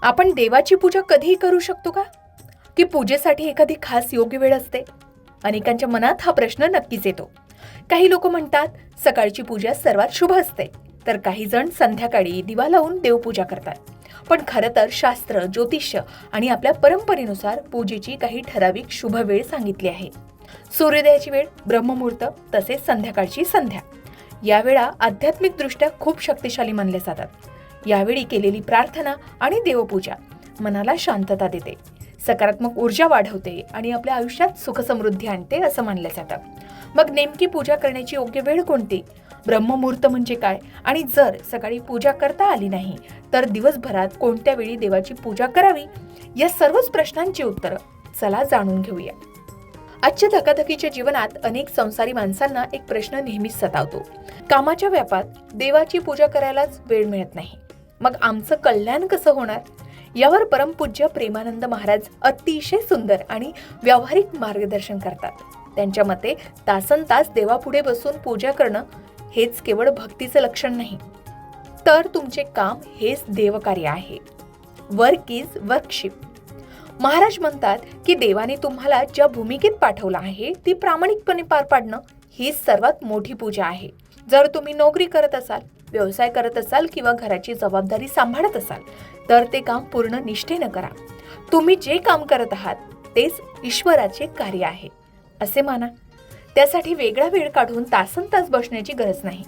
आपण देवाची पूजा कधीही करू शकतो का? की पूजेसाठी एखादी खास योग्य वेळ असते? अनेकांच्या मनात हा प्रश्न नक्कीच येतो. काही लोक म्हणतात सकाळची पूजा सर्वात शुभ असते, तर काही जण संध्याकाळी दिवा लावून देवपूजा करतात. पण खरं तर शास्त्र, ज्योतिष्य आणि आपल्या परंपरेनुसार पूजेची काही ठराविक शुभ वेळ सांगितली आहे. सूर्योदयाची वेळ, ब्रह्ममुहूर्त, तसेच संध्याकाळची संध्या या वेळा आध्यात्मिकदृष्ट्या खूप शक्तिशाली मानल्या जातात. यावेळी केलेली प्रार्थना आणि देवपूजा मनाला शांतता देते, सकारात्मक ऊर्जा वाढवते आणि आपल्या आयुष्यात सुखसमृद्धी आणते असं मानलं जातं. मग नेमकी पूजा करण्याची योग्य वेळ कोणती? ब्रह्ममुहूर्त म्हणजे काय? आणि जर सकाळी पूजा करता आली नाही तर दिवसभरात कोणत्या वेळी देवाची पूजा करावी? या सर्वच प्रश्नांची उत्तरं चला जाणून घेऊया. आजच्या धकाधकीच्या जीवनात अनेक संसारी माणसांना एक प्रश्न नेहमीच सतावतो. कामाच्या व्यापात देवाची पूजा करायलाच वेळ मिळत नाही. मग आमचं कल्याण कसं होणार? यावर परमपूज्य प्रेमानंद महाराज अतिशय सुंदर आणि व्यावहारिक मार्गदर्शन करतात. त्यांच्या मते तासनतास देवापुढे बसून पूजा करणं हेच केवळ भक्तीचं लक्षण नाही, तर तुमचे काम हेच देवकार्य आहे. Work is worship. महाराज म्हणतात की देवाने तुम्हाला ज्या भूमिकेत पाठवलं आहे ती प्रामाणिकपणे पार पाडणं ही सर्वात मोठी पूजा आहे. जर तुम्ही नोकरी करत असाल, व्यवसाय करत असाल किंवा घराची जबाबदारी सांभाळत असाल तर ते काम पूर्ण निष्ठेनं करा. तुम्ही जे काम करत आहात तेच ईश्वराचे कार्य आहे असे माना. त्यासाठी वेगळा वेळ काढून तासनतास बसण्याची गरज नाही.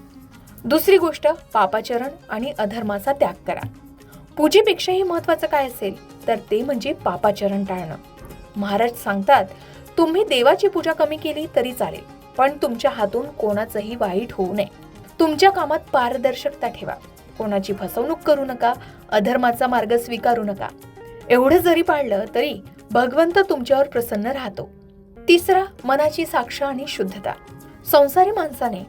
दुसरी गोष्ट, पापाचरण आणि अधर्माचा त्याग करा. पूजेपेक्षाही महत्वाचं काय असेल तर ते म्हणजे पापाचरण टाळणं. महाराज सांगतात, तुम्ही देवाची पूजा कमी केली तरी चालेल, पण तुमच्या हातून कोणाचंही वाईट होऊ नये. तुमच्या कामात पारदर्शकता ठेवा. कोणाची फसवणूक करू नका, अधर्माचा मार्ग स्वीकारू नका. एवढं जरी पाळलं तरी भगवंत तुमच्यावर प्रसन्न राहतो. तिसरा, मनाची साक्ष आणि शुद्धता. संसारी माणसाने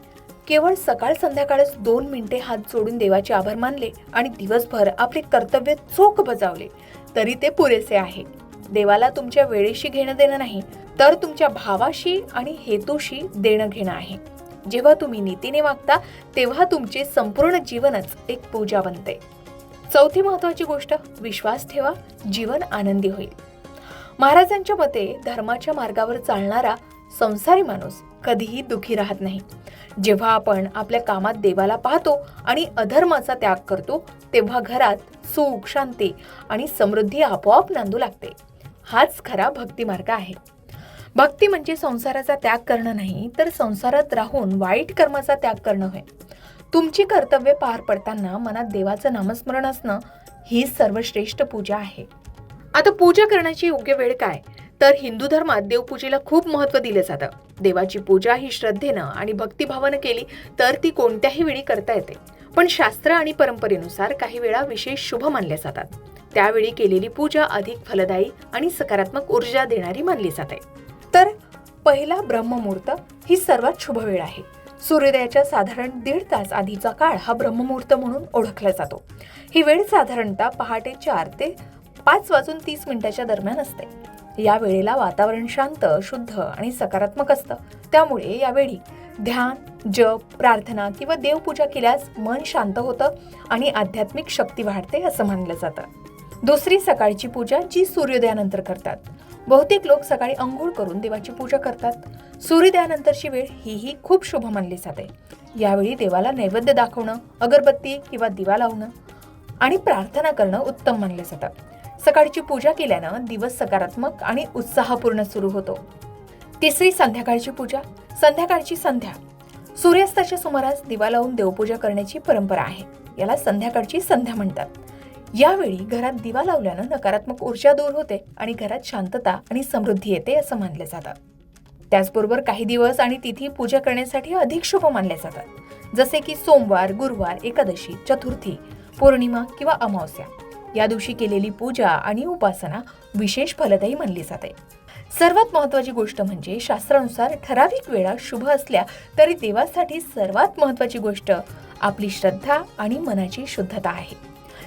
केवळ सकाळ संध्याकाळच 2 मिनिटे हात जोडून देवाचे आभार मानले आणि दिवसभर आपले कर्तव्य चोख बजावले तरी ते पुरेसे आहे. देवाला तुमच्या वेळेशी घेणं देणं नाही, तर तुमच्या भावाशी आणि हेतूशी देणं घेणं आहे. जेव्हा तुम्ही नीतीने वागता तेव्हा तुमचे संपूर्ण जीवनच एक पूजा बनते. चौथी महत्वाची गोष्ट, विश्वास ठेवा, जीवन आनंदी होईल. महाराजांच्या मते धर्माच्या मार्गावर चालणारा संसारी माणूस कधीही दुखी राहत नाही. जेव्हा आपण आपल्या कामात देवाला पाहतो आणि अधर्माचा त्याग करतो तेव्हा घरात सुख, शांती आणि समृद्धी आपोआप नांदू लागते. हाच खरा भक्ती मार्ग आहे. भक्ती म्हणजे संसाराचा त्याग करणं नाही, तर संसारात राहून वाईट कर्माचा त्याग करणं होय. तुमची कर्तव्य पार पडताना मनात देवाचं नामस्मरण असणं ही सर्वश्रेष्ठ पूजा आहे. आता पूजा करण्याची योग्य वेळ काय? तर हिंदू धर्मात देवपूजेला खूप महत्त्व दिलं जातं. देवाची पूजा ही श्रद्धेनं आणि भक्तिभावानं केली तर ती कोणत्याही वेळी करता येते. पण शास्त्र आणि परंपरेनुसार काही वेळा विशेष शुभ मानल्या जातात. त्यावेळी केलेली पूजा अधिक फलदायी आणि सकारात्मक ऊर्जा देणारी मानली जाते. तर पहिला, ब्रह्ममुहूर्त ही सर्वात शुभ वेळ आहे. सूर्योदयाच्या साधारण 1.5 तास आधीचा काळ हा ब्रह्ममुहूर्त म्हणून ओळखला जातो. ही वेळ साधारणतः पहाटे 4 ते 5:30 दरम्यान असते. या वेळेला वातावरण शांत, शुद्ध आणि सकारात्मक असतं. त्यामुळे यावेळी ध्यान, जप, प्रार्थना किंवा देवपूजा केल्यास मन शांत होतं आणि आध्यात्मिक शक्ती वाढते असं मानलं जातं. दुसरी, सकाळची पूजा जी सूर्योदयानंतर करतात. बहुतेक लोक सकाळी अंघोळ करून देवाची पूजा करतात. सूर्योदयानंतरची वेळ ही खूप शुभ मानली जाते. यावेळी देवाला नैवेद्य दाखवणं, अगरबत्ती किंवा दिवा लावणं आणि प्रार्थना करणं उत्तम मानले जातं. सकाळची पूजा केल्यानं दिवस सकारात्मक आणि उत्साहपूर्ण सुरू होतो. तिसरी, संध्याकाळची पूजा. संध्याकाळची संध्या. सूर्यास्ताच्या सुमारास दिवा लावून देवपूजा करण्याची परंपरा आहे. याला संध्याकाळची संध्या म्हणतात. यावेळी घरात दिवा लावल्यानं नकारात्मक ऊर्जा दूर होते आणि घरात शांतता आणि समृद्धी येते असं मानलं जातं. त्याचबरोबर काही दिवस आणि तिथी पूजा करण्यासाठी अधिक शुभ मानले जातात, जसे की सोमवार, गुरुवार, एकादशी, चतुर्थी, पौर्णिमा किंवा अमावस्या. या दिवशी केलेली पूजा आणि उपासना विशेष फलदायी मानली जाते. सर्वात महत्वाची गोष्ट म्हणजे शास्त्रानुसार ठराविक वेळा शुभ असल्या तरी देवासाठी सर्वात महत्वाची गोष्ट आपली श्रद्धा आणि मनाची शुद्धता आहे.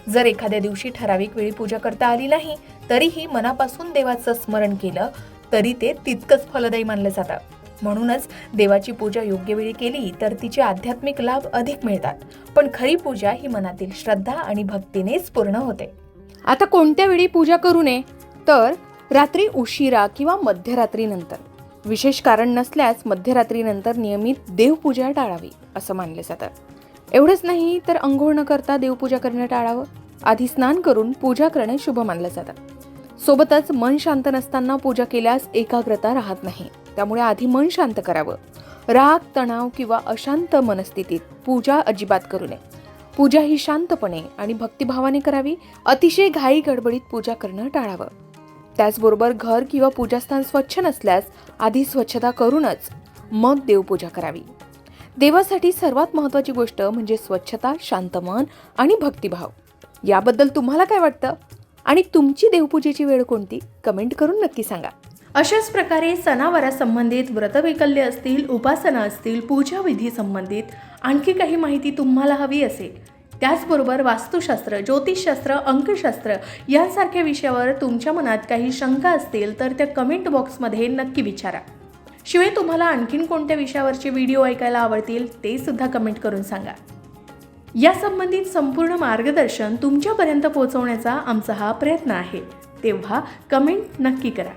जर एखाद्या दिवशी ठराविक वेळी पूजा करता आली नाही तरीही मनापासून देवाचं स्मरण केलं तरी ते तितकंच फलदायी मानलं जातं. म्हणूनच देवाची पूजा योग्य वेळी केली तर तिचे आध्यात्मिक लाभ अधिक मिळतात. पण खरी पूजा ही मनातील श्रद्धा आणि भक्तीनेच पूर्ण होते. आता कोणत्या वेळी पूजा करू नये, तर रात्री उशिरा किंवा मध्यरात्रीनंतर. विशेष कारण नसल्यास मध्यरात्रीनंतर नियमित देवपूजा टाळावी असं मानलं जातं. एवढंच नाही तर अंघोळ न करता देवपूजा करणं टाळावं. आधी स्नान करून पूजा करणे शुभ मानलं जातं. सोबतच मन शांत नसताना पूजा केल्यास एकाग्रता राहत नाही. त्यामुळे आधी मन शांत करावं. राग, तणाव किंवा अशांत मनस्थितीत पूजा अजिबात करू नये. पूजा ही शांतपणे आणि भक्तिभावाने करावी. अतिशय घाई गडबडीत पूजा करणं टाळावं. त्याचबरोबर घर किंवा पूजास्थान स्वच्छ नसल्यास आधी स्वच्छता करूनच मग देवपूजा करावी. देवासाठी सर्वात महत्त्वाची गोष्ट म्हणजे स्वच्छता, शांत मन आणि भक्तिभाव. याबद्दल तुम्हाला काय वाटतं आणि तुमची देवपूजेची वेळ कोणती? कमेंट करून नक्की सांगा. अशाच प्रकारे सणावारा संबंधित व्रतवैकल्य असतील, उपासना असतील, पूजाविधी संबंधित आणखी काही माहिती तुम्हाला हवी असेल, त्याचबरोबर वास्तुशास्त्र, ज्योतिषशास्त्र, अंकशास्त्र यांसारख्या विषयावर तुमच्या मनात काही शंका असतील तर त्या कमेंट बॉक्समध्ये नक्की विचारा. शिवाय तुम्हाला आणखीन कोणत्या विषयावरचे व्हिडिओ ऐकायला आवडतील ते सुद्धा कमेंट करून सांगा. या संबंधित संपूर्ण मार्गदर्शन तुमच्यापर्यंत पोहोचवण्याचा आमचा हा प्रयत्न आहे. तेव्हा कमेंट नक्की करा.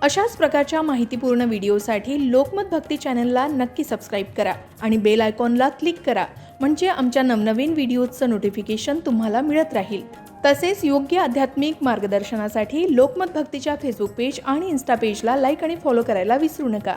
अशाच प्रकारच्या माहितीपूर्ण व्हिडिओसाठी लोकमत भक्ती चॅनलला नक्की सबस्क्राईब करा आणि बेल आयकॉनला क्लिक करा, म्हणजे आमच्या नवनवीन व्हिडिओचं नोटिफिकेशन तुम्हाला मिळत राहील. तसेच योग्य आध्यात्मिक मार्गदर्शनासाठी लोकमत भक्तीच्या फेसबुक पेज आणि इन्स्टा पेजला लाईक आणि फॉलो करायला विसरू नका.